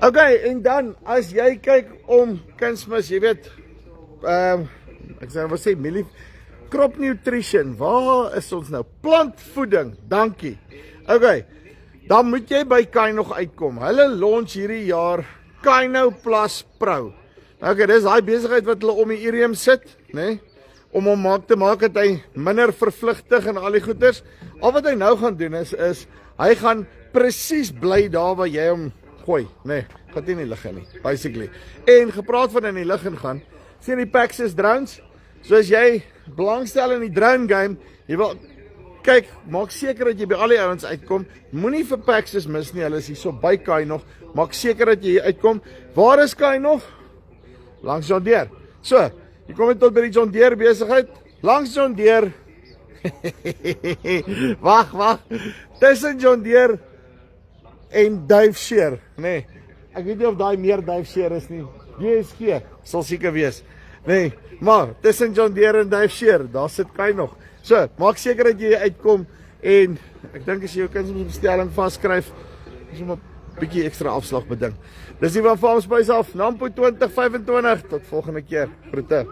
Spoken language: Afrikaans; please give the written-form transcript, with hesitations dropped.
Okay, en dan, as jy kyk om kunsmis, jy weet, ek sê milie, crop nutrition, waar is ons nou? Plantvoeding, dankie. Okay, dan moet jy by Kyno uitkom. Hulle launch hierdie jaar Kyno Plus Pro. Okay, dis daai besigheid wat hulle om die irium sit, né? Om hom te maak dat hy minder vervlugtig en al die goeders. Al wat hy nou gaan doen is hy gaan presies bly daar waar jy hom gooi, né? Gaan nie in die lug in nie, basically. En gepraat van in die lug ingaan, sien die Paxis drones, so as jy belangstel in die drone game, jy wil kyk, maak seker dat jy by al die ouens uitkom. Moenie vir Paxis mis nie, hulle is hier so by Kyno. Maak seker dat jy hier uitkom. Waar is Kyno? Langs John Deere. So, jy kom net tot by die John Deere besigheid. Langs John Deere. Wag. Tussen John Deere en Dave Shear, nee. Ek weet nie of daai meer Dave Shear is nie. DSG sal seker wees. Nee, maar tussen John Deere en Dave Shear, daar sit Kyno. So, maak seker dat jy uitkom en ek dink as jy jou kunsmis bestelling vaskryf, is jy maar 'n bietjie ekstra afslag beding. Dis die van Farmspace af, Nampo 2025. Tot volgende keer. Groete.